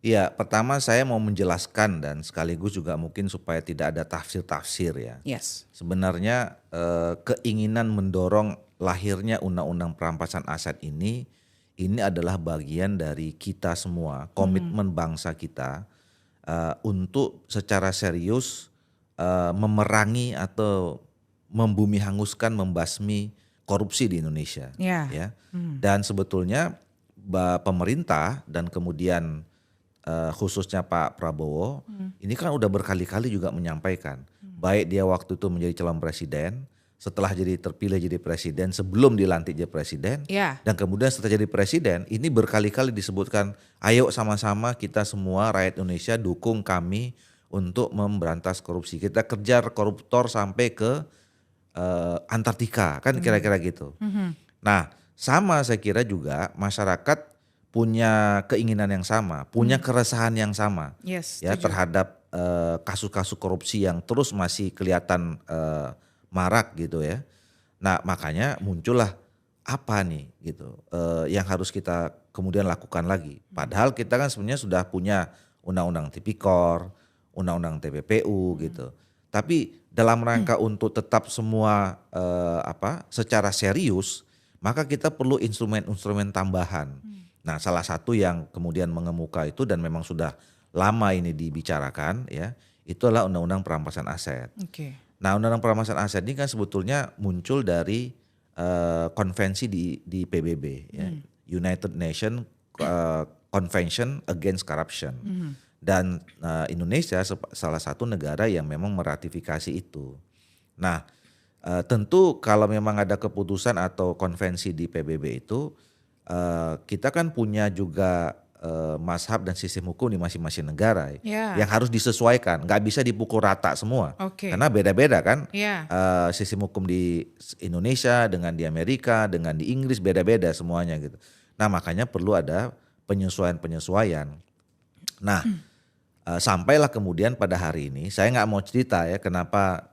Iya, pertama saya mau menjelaskan dan sekaligus juga mungkin supaya tidak ada tafsir-tafsir ya. Yes. Sebenarnya keinginan mendorong lahirnya undang-undang perampasan aset ini adalah bagian dari kita semua, komitmen bangsa kita untuk secara serius memerangi atau membumi hanguskan, membasmi korupsi di Indonesia. Ya. Ya. Dan sebetulnya pemerintah dan kemudian khususnya Pak Prabowo, ini kan udah berkali-kali juga menyampaikan, baik dia waktu itu menjadi calon presiden, setelah terpilih jadi presiden, sebelum dilantik jadi presiden, Ya. dan kemudian setelah jadi presiden, ini berkali-kali disebutkan, ayo sama-sama kita semua rakyat Indonesia dukung kami untuk memberantas korupsi. Kita kejar koruptor sampai ke Antartika, kan kira-kira gitu. Nah, sama saya kira juga masyarakat punya keinginan yang sama, punya keresahan yang sama, Yes, ya setuju. terhadap kasus-kasus korupsi yang terus masih kelihatan marak gitu ya. Nah makanya muncullah apa nih gitu yang harus kita kemudian lakukan lagi. Padahal kita kan sebenarnya sudah punya undang-undang Tipikor, undang-undang TPPU gitu. Tapi dalam rangka untuk tetap semua secara serius, maka kita perlu instrumen-instrumen tambahan. Nah, salah satu yang kemudian mengemuka itu dan memang sudah lama ini dibicarakan ya, itu adalah undang-undang perampasan aset. Oke. Nah, undang-undang perampasan aset ini kan sebetulnya muncul dari konvensi di PBB ya, United Nations Convention Against Corruption. Dan Indonesia salah satu negara yang memang meratifikasi itu. Nah, tentu kalau memang ada keputusan atau konvensi di PBB itu, kita kan punya juga mazhab dan sistem hukum di masing-masing negara Ya. yang harus disesuaikan, nggak bisa dipukul rata semua, Oke. karena beda-beda kan. Ya. Sistem hukum di Indonesia dengan di Amerika dengan di Inggris beda-beda semuanya gitu. Nah makanya perlu ada penyesuaian-penyesuaian. Nah sampailah kemudian pada hari ini, saya nggak mau cerita ya kenapa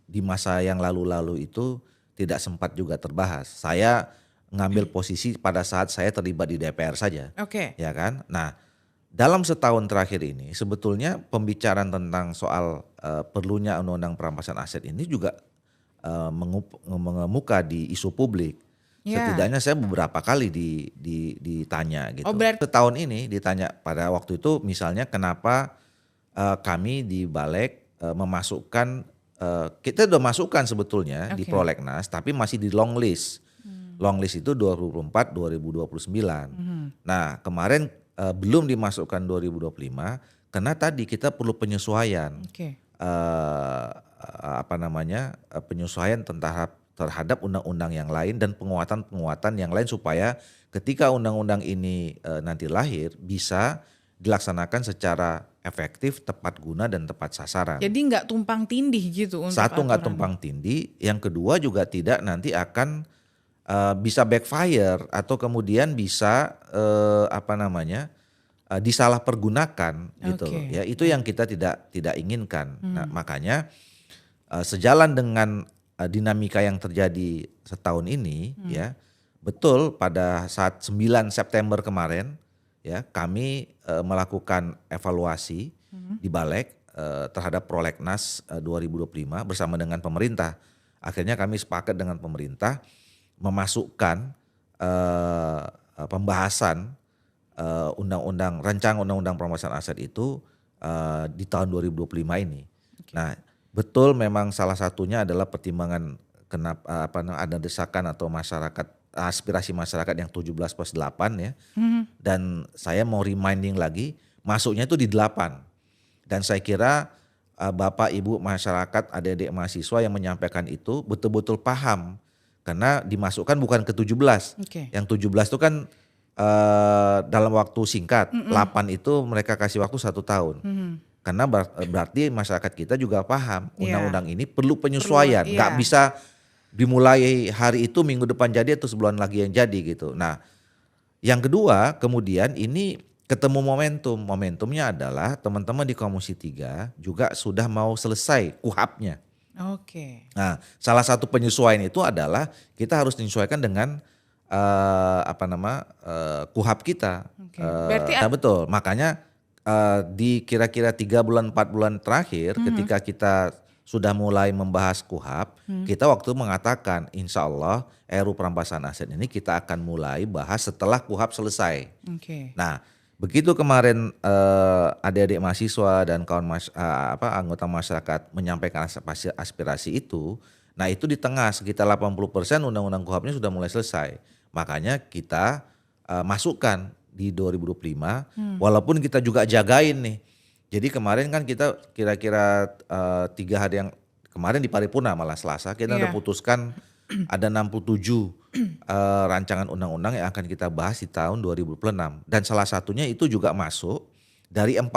di masa yang lalu-lalu itu tidak sempat juga terbahas. Saya ngambil posisi pada saat saya terlibat di DPR saja, Oke. ya kan. Nah dalam setahun terakhir ini sebetulnya pembicaraan tentang soal perlunya undang-undang perampasan aset ini juga mengemuka di isu publik. Ya. Setidaknya saya beberapa kali ditanya gitu. Oh, berarti Setahun ini ditanya pada waktu itu misalnya kenapa kami di Balik memasukkan kita udah masukkan sebetulnya di Oke. prolegnas tapi masih di long list. Long list itu 2024-2029. Nah kemarin belum dimasukkan 2025 karena tadi kita perlu penyesuaian. Oke. Penyesuaian terhadap undang-undang yang lain dan penguatan-penguatan yang lain supaya ketika undang-undang ini nanti lahir bisa dilaksanakan secara efektif, tepat guna dan tepat sasaran. Jadi nggak tumpang tindih gitu untuk Satu nggak aturan. tumpang tindih, yang kedua juga tidak nanti akan bisa backfire atau kemudian bisa disalahpergunakan gitu loh. Oke. Ya itu yang kita tidak inginkan. Nah, makanya sejalan dengan dinamika yang terjadi setahun ini ya, betul pada saat 9 September kemarin ya kami melakukan evaluasi di Balik terhadap prolegnas 2025 bersama dengan pemerintah. Akhirnya kami sepakat dengan pemerintah memasukkan pembahasan rancangan undang-undang perampasan aset itu di tahun 2025 ini. Oke. Nah, betul memang salah satunya adalah pertimbangan kenapa ada desakan atau aspirasi masyarakat yang 17+8 ya. Dan saya mau reminding lagi masuknya itu di 8. Dan saya kira Bapak Ibu masyarakat, adik-adik mahasiswa yang menyampaikan itu betul-betul paham. Karena dimasukkan bukan ke 17. Oke. Yang 17 itu kan dalam waktu singkat. 8 itu mereka kasih waktu 1 tahun. Karena berarti masyarakat kita juga paham undang-undang ini perlu penyesuaian. Perlu, Nggak iya. bisa dimulai hari itu minggu depan jadi atau sebulan lagi yang jadi gitu. Nah yang kedua kemudian ini ketemu momentum. Momentumnya adalah teman-teman di Komisi 3 juga sudah mau selesai KUHP-nya. Oke. Nah, salah satu penyesuaian itu adalah kita harus menyesuaikan dengan KUHP kita. Oke. Berarti Nah betul, makanya di kira-kira 3 bulan 4 bulan terakhir ketika kita sudah mulai membahas KUHP, kita waktu mengatakan insya Allah RUU perampasan aset ini kita akan mulai bahas setelah KUHP selesai. Oke. Nah, begitu kemarin adik-adik mahasiswa dan anggota masyarakat menyampaikan aspirasi itu, nah itu di tengah sekitar 80% undang-undang KUHP-nya sudah mulai selesai. Makanya kita masukkan di 2025, walaupun kita juga jagain nih. Jadi kemarin kan kita kira-kira 3 hari yang kemarin di paripurna malah Selasa kita udah putuskan ada 67 rancangan undang-undang yang akan kita bahas di tahun 2026. Dan salah satunya itu juga masuk dari 44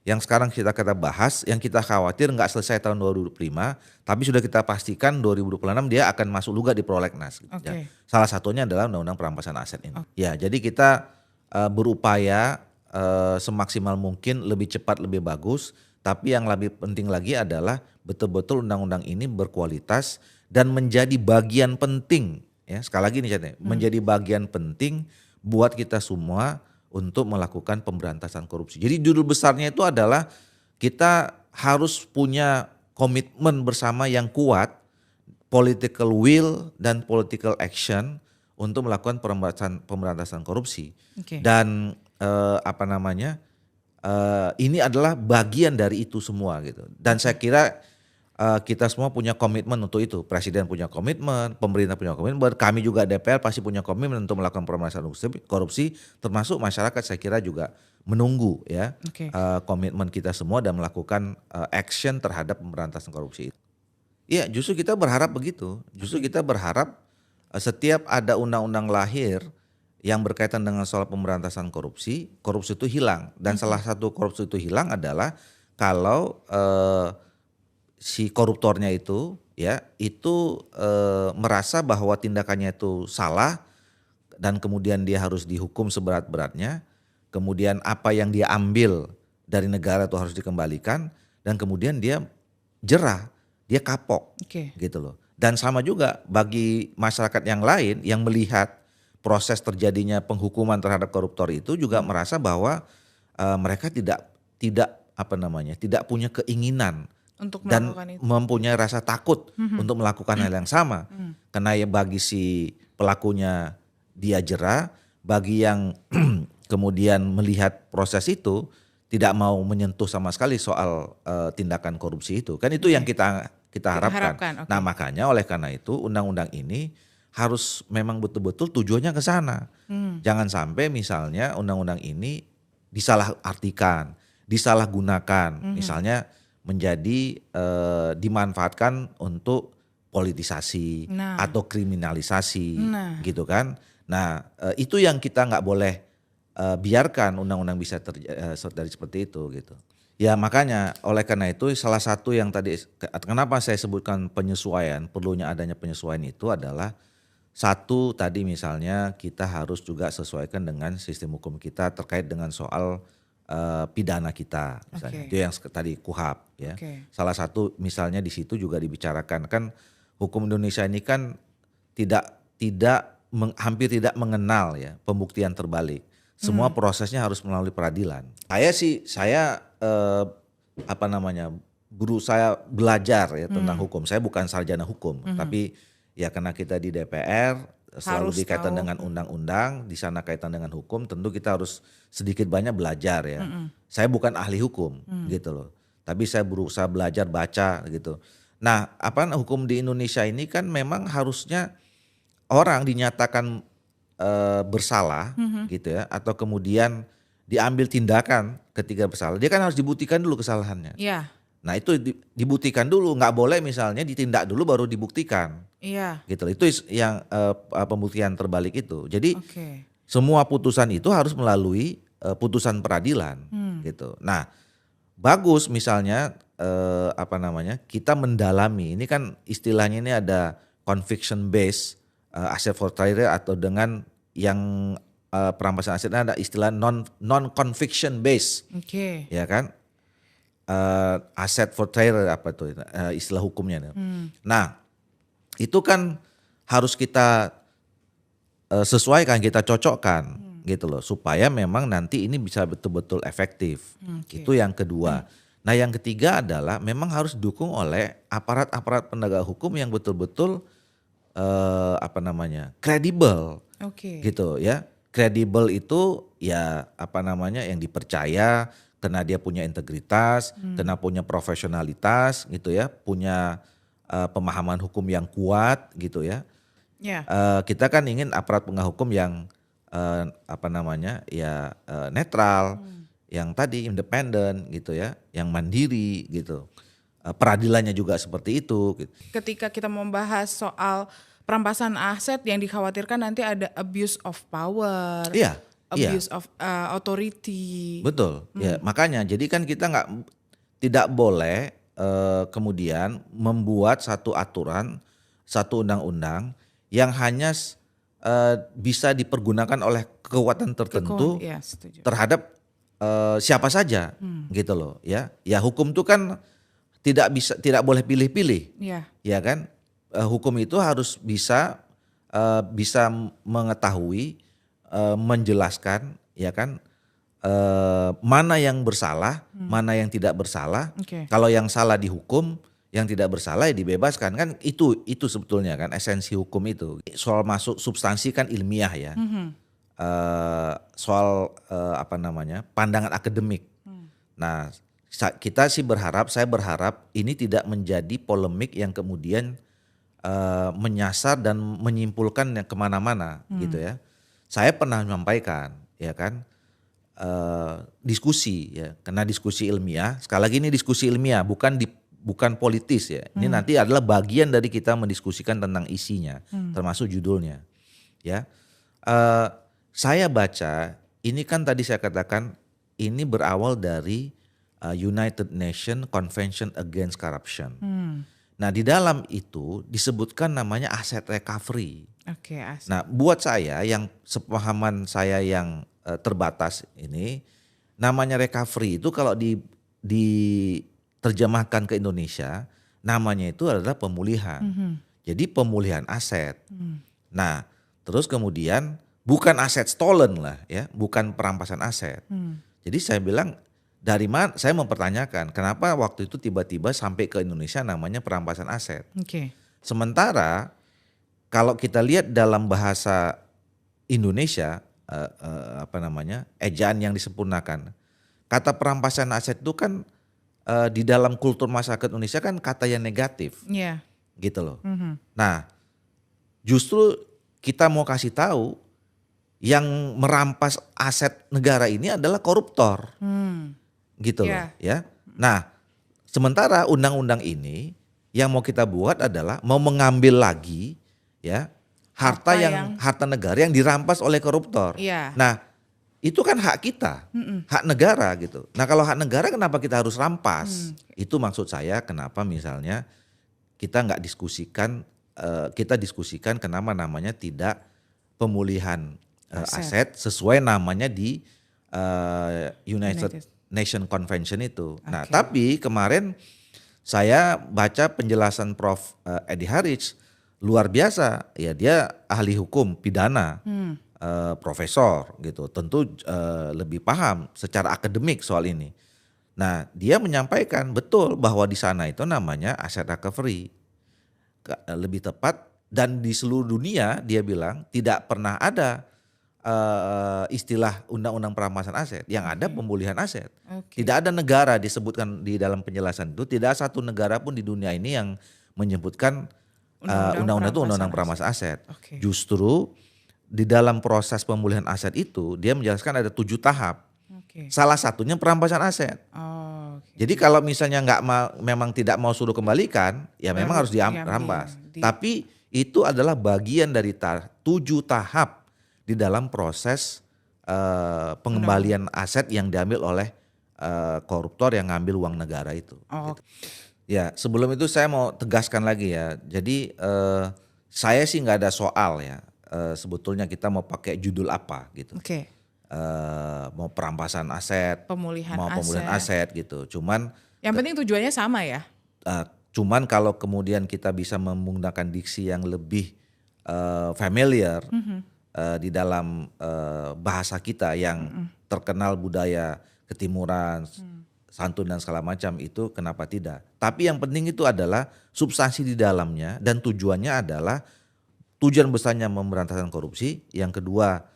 yang sekarang kita bahas, yang kita khawatir nggak selesai tahun 2025, tapi sudah kita pastikan 2026 dia akan masuk juga di prolegnas. Ya. Salah satunya adalah undang-undang perampasan aset ini. Ya, jadi kita berupaya semaksimal mungkin lebih cepat lebih bagus, tapi yang lebih penting lagi adalah betul-betul undang-undang ini berkualitas dan menjadi bagian penting, ya sekali lagi nih menjadi bagian penting buat kita semua untuk melakukan pemberantasan korupsi. Jadi judul besarnya itu adalah kita harus punya komitmen bersama yang kuat, political will dan political action untuk melakukan pemberantasan korupsi. Dan ini adalah bagian dari itu semua gitu. Dan saya kira kita semua punya komitmen untuk itu. Presiden punya komitmen, pemerintah punya komitmen, kami juga DPR pasti punya komitmen untuk melakukan pemberantasan korupsi, termasuk masyarakat saya kira juga menunggu ya komitmen kita semua dan melakukan action terhadap pemberantasan korupsi itu. Iya, justru kita berharap begitu. Justru kita berharap setiap ada undang-undang lahir yang berkaitan dengan soal pemberantasan korupsi itu hilang. Dan salah satu korupsi itu hilang adalah kalau si koruptornya itu merasa bahwa tindakannya itu salah dan kemudian dia harus dihukum seberat-beratnya, kemudian apa yang dia ambil dari negara itu harus dikembalikan dan kemudian dia jerah, dia kapok gitu loh. Dan sama juga bagi masyarakat yang lain yang melihat proses terjadinya penghukuman terhadap koruptor itu juga merasa bahwa mereka tidak punya keinginan untuk dan mempunyai rasa takut untuk melakukan hal yang sama. Karena ya bagi si pelakunya dia jerah, bagi yang kemudian melihat proses itu tidak mau menyentuh sama sekali soal tindakan korupsi itu. Kan itu yang kita harapkan. Nah, makanya oleh karena itu undang-undang ini harus memang betul-betul tujuannya ke sana. Jangan sampai misalnya undang-undang ini disalahartikan, disalahgunakan. Misalnya menjadi dimanfaatkan untuk politisasi atau kriminalisasi gitu kan. Nah itu yang kita nggak boleh biarkan undang-undang bisa terjadi seperti itu gitu. Ya makanya oleh karena itu salah satu yang tadi kenapa saya sebutkan penyesuaian, perlunya adanya penyesuaian itu adalah satu tadi misalnya kita harus juga sesuaikan dengan sistem hukum kita terkait dengan soal pidana kita misalnya itu yang tadi KUHP ya. Salah satu misalnya di situ juga dibicarakan kan hukum Indonesia ini kan hampir tidak mengenal ya pembuktian terbalik. Semua prosesnya harus melalui peradilan. Saya berusaha belajar ya tentang hukum. Saya bukan sarjana hukum, tapi ya karena kita di DPR selalu dikaitan dengan undang-undang, di sana kaitan dengan hukum, tentu kita harus sedikit banyak belajar ya. Saya bukan ahli hukum gitu loh, tapi saya berusaha belajar baca gitu. Nah, hukum di Indonesia ini kan memang harusnya orang dinyatakan bersalah gitu ya, atau kemudian diambil tindakan ketika bersalah, dia kan harus dibuktikan dulu kesalahannya. Nah itu dibuktikan dulu, nggak boleh misalnya ditindak dulu baru dibuktikan. Gitu. Itu yang pembuktian terbalik itu. Jadi semua putusan itu harus melalui putusan peradilan gitu. Nah, bagus misalnya kita mendalami. Ini kan istilahnya ini ada conviction based asset forfeiture atau dengan yang perampasan aset ada istilah non conviction based. Ya kan? Asset forfeiture istilah hukumnya. Nah, itu kan harus kita sesuaikan, kita cocokkan gitu loh, supaya memang nanti ini bisa betul-betul efektif. Oke. Itu yang kedua. Nah yang ketiga adalah memang harus didukung oleh aparat-aparat penegak hukum yang betul-betul kredibel Oke. gitu ya. Kredibel itu ya yang dipercaya, karena dia punya integritas, karena punya profesionalitas gitu ya, punya pemahaman hukum yang kuat gitu ya. Ya. Kita kan ingin aparat penegak hukum yang netral, yang tadi independen gitu ya, yang mandiri gitu. Peradilannya juga seperti itu. Gitu. Ketika kita membahas soal perampasan aset yang dikhawatirkan nanti ada abuse of power, Iya, iya, abuse of authority. betul. Ya makanya, jadi kan kita tidak boleh kemudian membuat satu aturan, satu undang-undang yang hanya bisa dipergunakan oleh kekuatan tertentu Ya, setuju. terhadap siapa saja gitu loh ya. Ya hukum itu kan tidak boleh pilih-pilih, Ya. ya kan. Hukum itu harus bisa mengetahui, menjelaskan, ya kan, mana yang bersalah, mana yang tidak bersalah. Oke. Kalau yang salah dihukum, yang tidak bersalah ya dibebaskan, kan itu sebetulnya kan esensi hukum itu. Soal masuk substansi kan ilmiah ya. Soal pandangan akademik. Nah, saya berharap ini tidak menjadi polemik yang kemudian menyasar dan menyimpulkan yang kemana-mana gitu ya. Saya pernah menyampaikan ya kan, diskusi ya, karena diskusi ilmiah. Sekali lagi ini diskusi ilmiah, bukan politis ya. Ini nanti adalah bagian dari kita mendiskusikan tentang isinya, termasuk judulnya ya. Saya baca ini kan tadi saya katakan ini berawal dari United Nations Convention Against Corruption. Nah di dalam itu disebutkan namanya asset recovery. Oke, asik. Nah buat saya yang sepahaman saya yang terbatas ini, namanya recovery itu kalau diterjemahkan ke Indonesia namanya itu adalah pemulihan. Jadi pemulihan aset. Nah terus kemudian bukan aset stolen lah ya, bukan perampasan aset. Jadi saya bilang dari mana, saya mempertanyakan kenapa waktu itu tiba-tiba sampai ke Indonesia namanya perampasan aset. Oke. Sementara kalau kita lihat dalam bahasa Indonesia ejaan yang disempurnakan, kata perampasan aset itu kan di dalam kultur masyarakat Indonesia kan kata yang negatif, Ya. gitu loh. Nah, justru kita mau kasih tahu yang merampas aset negara ini adalah koruptor, gitu loh, ya. Nah, sementara undang-undang ini yang mau kita buat adalah mau mengambil lagi, ya, harta negara yang dirampas oleh koruptor. Iya. Nah, itu kan hak kita, hak negara gitu. Nah, kalau hak negara kenapa kita harus rampas? Itu maksud saya kenapa misalnya kita nggak diskusikan, kita diskusikan kenapa namanya tidak pemulihan aset sesuai namanya di United Nation Convention itu. Nah, tapi kemarin saya baca penjelasan Prof. Edi Harich, luar biasa. Ya dia ahli hukum pidana, profesor gitu. Tentu lebih paham secara akademik soal ini. Nah, dia menyampaikan betul bahwa di sana itu namanya asset recovery. Lebih tepat, dan di seluruh dunia dia bilang tidak pernah ada istilah undang-undang perampasan aset, yang ada pemulihan aset. Tidak ada negara disebutkan di dalam penjelasan itu, tidak ada satu negara pun di dunia ini yang menyebutkan undang-undang itu undang-undang perampasan aset. Justru di dalam proses pemulihan aset itu dia menjelaskan ada 7 tahap. Salah satunya perampasan aset. Jadi kalau misalnya memang tidak mau suruh kembalikan, ya memang harus dirampas. Tapi itu adalah bagian dari 7 tahap di dalam proses pengembalian aset yang diambil oleh koruptor yang ngambil uang negara itu. Gitu. Ya, sebelum itu saya mau tegaskan lagi ya. Jadi saya sih nggak ada soal ya. Sebetulnya kita mau pakai judul apa gitu. Mau perampasan aset, pemulihan aset gitu. Cuman yang penting tujuannya sama ya. Cuman kalau kemudian kita bisa menggunakan diksi yang lebih familiar. di dalam bahasa kita yang terkenal budaya ketimuran, santun dan segala macam itu kenapa tidak. Tapi yang penting itu adalah substansi di dalamnya dan tujuannya adalah tujuan besarnya pemberantasan korupsi. Yang kedua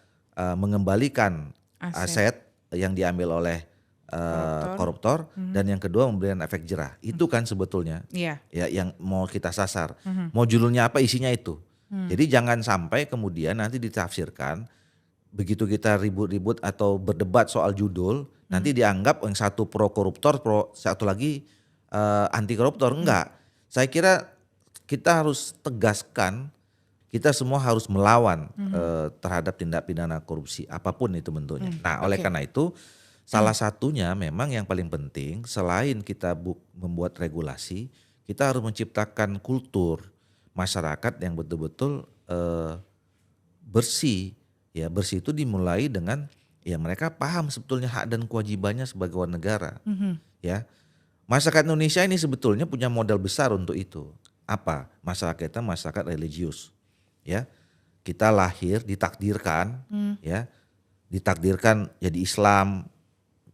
mengembalikan Aset. aset yang diambil oleh koruptor dan yang kedua memberikan efek jerah. Itu kan sebetulnya Iya. ya yang mau kita sasar. Mau judulnya apa isinya itu. Jadi jangan sampai kemudian nanti ditafsirkan begitu kita ribut-ribut atau berdebat soal judul nanti dianggap yang satu pro koruptor, satu lagi anti koruptor. Enggak. Saya kira kita harus tegaskan kita semua harus melawan terhadap tindak pidana korupsi apapun itu bentuknya. Nah, oleh karena itu salah satunya memang yang paling penting selain kita membuat regulasi, kita harus menciptakan kultur masyarakat yang betul-betul bersih. Ya, bersih itu dimulai dengan ya mereka paham sebetulnya hak dan kewajibannya sebagai warga negara. Ya. Masyarakat Indonesia ini sebetulnya punya modal besar untuk itu. Apa? Masyarakat kita masyarakat religius. Ya. Kita lahir ditakdirkan ya. Ditakdirkan jadi Islam,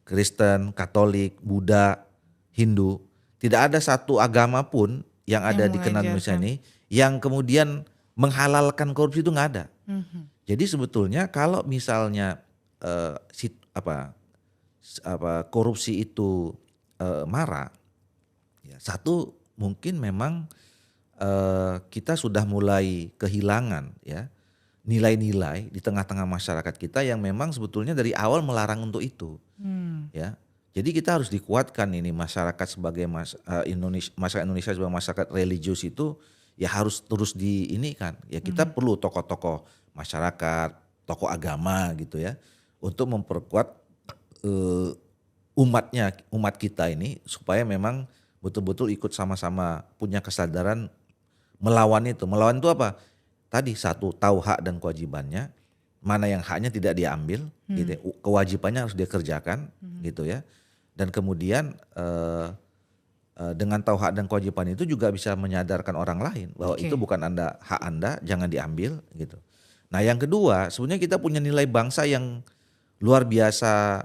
Kristen, Katolik, Buddha, Hindu. Tidak ada satu agama pun yang ada di negara Indonesia ini yang kemudian menghalalkan korupsi, itu nggak ada. Jadi sebetulnya kalau misalnya korupsi itu marak, ya, satu mungkin memang kita sudah mulai kehilangan ya nilai-nilai di tengah-tengah masyarakat kita yang memang sebetulnya dari awal melarang untuk itu. Ya, jadi kita harus dikuatkan ini masyarakat sebagai masyarakat Indonesia sebagai masyarakat religius itu ya harus terus diinikan. Ya kita perlu tokoh-tokoh masyarakat, tokoh agama gitu ya, untuk memperkuat umat kita ini supaya memang betul-betul ikut sama-sama punya kesadaran melawan itu. Melawan itu apa? Tadi satu, tahu hak dan kewajibannya, mana yang haknya tidak diambil, gitu ya. Kewajibannya harus dia kerjakan, gitu ya. Dan kemudian dengan tahu hak dan kewajiban itu juga bisa menyadarkan orang lain bahwa itu bukan hak Anda, jangan diambil, gitu. Nah yang kedua, sebenarnya kita punya nilai bangsa yang luar biasa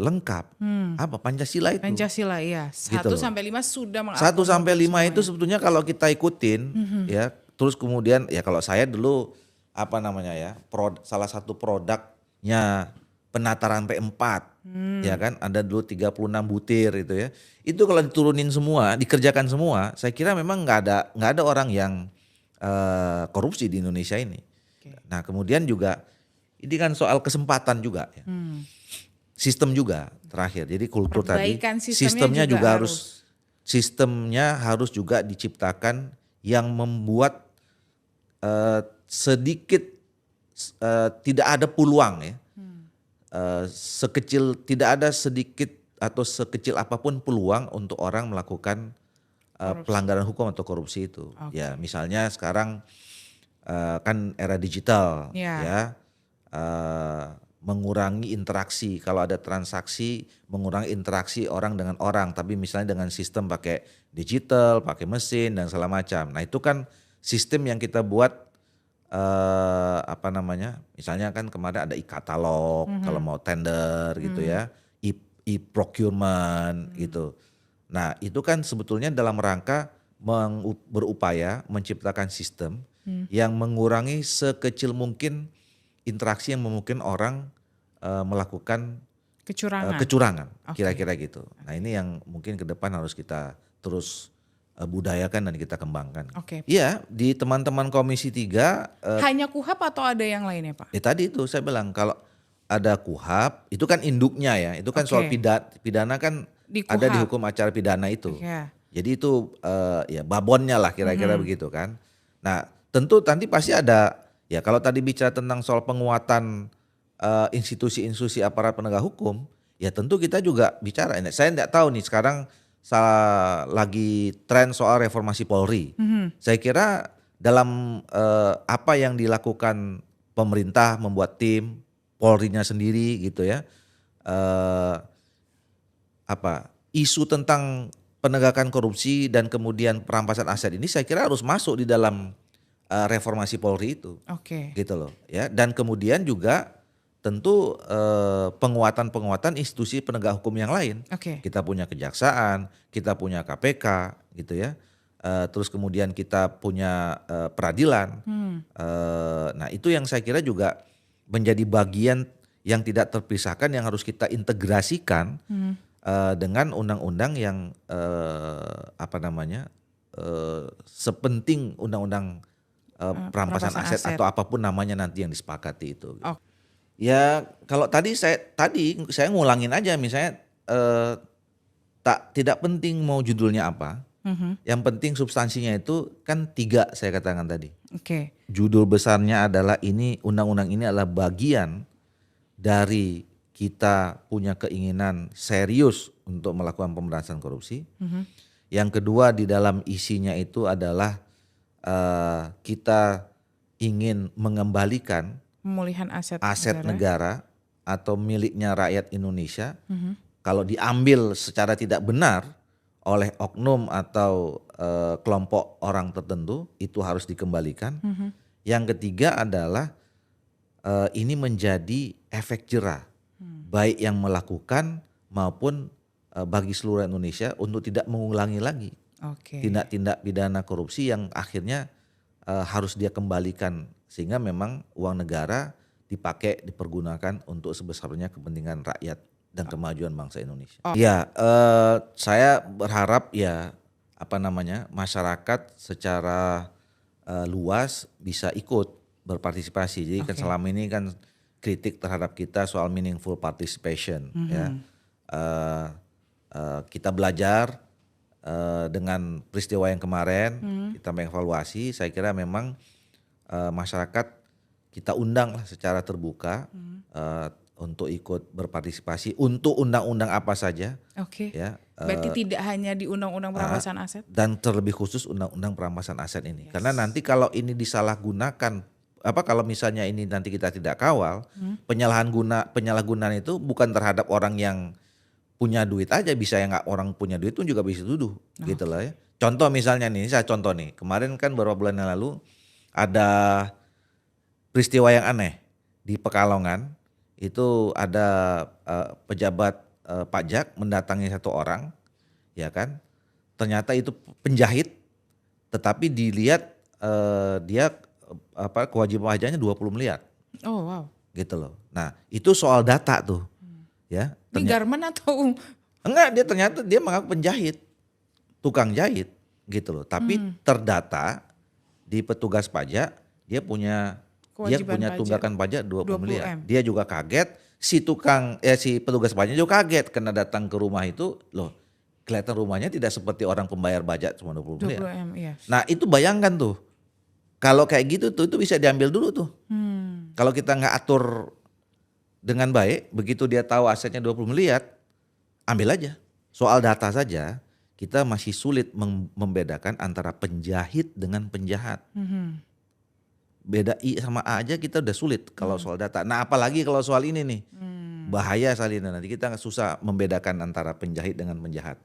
lengkap. Apa? Pancasila itu. Pancasila iya. 1 Gitu sampai 5 sudah 1 sampai 5 itu sebetulnya kalau kita ikutin ya, terus kemudian ya kalau saya dulu salah satu produknya penataran P4 ya kan, ada dulu 36 butir itu ya. Itu kalau diturunin semua, dikerjakan semua, saya kira memang nggak ada orang yang korupsi di Indonesia ini. Nah, kemudian juga ini kan soal kesempatan juga ya. Sistem juga terakhir. Jadi kultur Perbaikan tadi sistemnya juga harus juga diciptakan yang membuat sedikit tidak ada peluang ya. Tidak ada sedikit atau sekecil apapun peluang untuk orang melakukan pelanggaran hukum atau korupsi itu. Ya, misalnya sekarang kan era digital ya. Mengurangi interaksi, kalau ada transaksi mengurangi interaksi orang dengan orang, tapi misalnya dengan sistem pakai digital, pakai mesin dan segala macam. Nah itu kan sistem yang kita buat misalnya kan kemarin ada e-katalog kalau mau tender gitu ya, e-procurement gitu. Nah itu kan sebetulnya dalam rangka berupaya menciptakan sistem yang mengurangi sekecil mungkin interaksi yang memungkinkan orang melakukan kecurangan kira-kira gitu. Nah ini yang mungkin ke depan harus kita terus budayakan dan kita kembangkan. Iya, di teman-teman Komisi 3 hanya KUHAP atau ada yang lainnya Pak? Tadi itu saya bilang kalau ada KUHAP itu kan induknya ya, itu kan soal pidana kan ada di hukum acara pidana itu. Jadi itu ya babonnya lah kira-kira begitu kan. Nah tentu nanti pasti ada. Ya kalau tadi bicara tentang soal penguatan institusi-institusi aparat penegak hukum, ya tentu kita juga bicara. Saya tidak tahu nih sekarang lagi tren soal reformasi Polri. Saya kira dalam apa yang dilakukan pemerintah membuat tim Polri-nya sendiri gitu ya, isu tentang penegakan korupsi dan kemudian perampasan aset ini saya kira harus masuk di dalam reformasi Polri itu, Oke. gitu loh ya. Dan kemudian juga tentu penguatan institusi penegak hukum yang lain. Oke. Kita punya kejaksaan, kita punya KPK gitu ya. Terus kemudian kita punya peradilan. Nah itu yang saya kira juga menjadi bagian yang tidak terpisahkan yang harus kita integrasikan dengan undang-undang yang sepenting undang-undang perampasan aset atau apapun namanya nanti yang disepakati itu. Oh. Ya kalau tadi saya ngulangin aja misalnya tidak penting mau judulnya apa. Yang penting substansinya itu kan 3 saya katakan tadi. Oke. Judul besarnya adalah ini undang-undang ini adalah bagian dari kita punya keinginan serius untuk melakukan pemberantasan korupsi. Yang kedua di dalam isinya itu adalah kita ingin mengembalikan Pemulihan aset negara atau miliknya rakyat Indonesia kalau diambil secara tidak benar oleh oknum atau kelompok orang tertentu itu harus dikembalikan. Yang ketiga adalah ini menjadi efek jerah baik yang melakukan maupun bagi seluruh Indonesia untuk tidak mengulangi lagi tindak-tindak pidana korupsi yang akhirnya harus dia kembalikan sehingga memang uang negara dipergunakan untuk sebesarnya kepentingan rakyat dan kemajuan bangsa Indonesia. Ya, saya berharap ya masyarakat secara luas bisa ikut berpartisipasi. Jadi kan selama ini kan kritik terhadap kita soal meaningful participation ya. Kita belajar dengan peristiwa yang kemarin, kita mengevaluasi. Saya kira memang masyarakat kita undang lah secara terbuka untuk ikut berpartisipasi untuk undang-undang apa saja. Oke. Ya, berarti tidak hanya di undang-undang perampasan aset. Dan terlebih khusus undang-undang perampasan aset ini. Karena nanti kalau ini disalahgunakan, kalau misalnya ini nanti kita tidak kawal, penyalahgunaan itu bukan terhadap orang yang punya duit aja, bisa yang nggak orang punya duit pun juga bisa tuduh, gitu loh ya. Contoh misalnya nih, saya contoh nih, kemarin kan beberapa bulan yang lalu ada peristiwa yang aneh di Pekalongan. Itu ada pejabat pajak mendatangi satu orang, ya kan? Ternyata itu penjahit, tetapi dilihat dia kewajiban pajaknya 20 miliar. Oh wow. Gitu loh. Nah itu soal data tuh, ya. Di garmen atau? Enggak, dia ternyata mengaku penjahit, tukang jahit, gitu loh. Tapi terdata di petugas pajak dia punya tunggakan pajak 20 miliar. Dia juga kaget, si petugas pajak juga kaget karena datang ke rumah itu, loh kelihatan rumahnya tidak seperti orang pembayar pajak cuma 20 miliar. Iya. Nah itu bayangkan tuh, kalau kayak gitu tuh itu bisa diambil dulu tuh. Kalau kita nggak atur dengan baik, begitu dia tahu asetnya 20 miliar, ambil aja. Soal data saja, kita masih sulit membedakan antara penjahit dengan penjahat. Beda I sama A aja kita udah sulit kalau soal data. Nah apalagi kalau soal ini nih, bahaya sekali nanti kita susah membedakan antara penjahit dengan penjahat.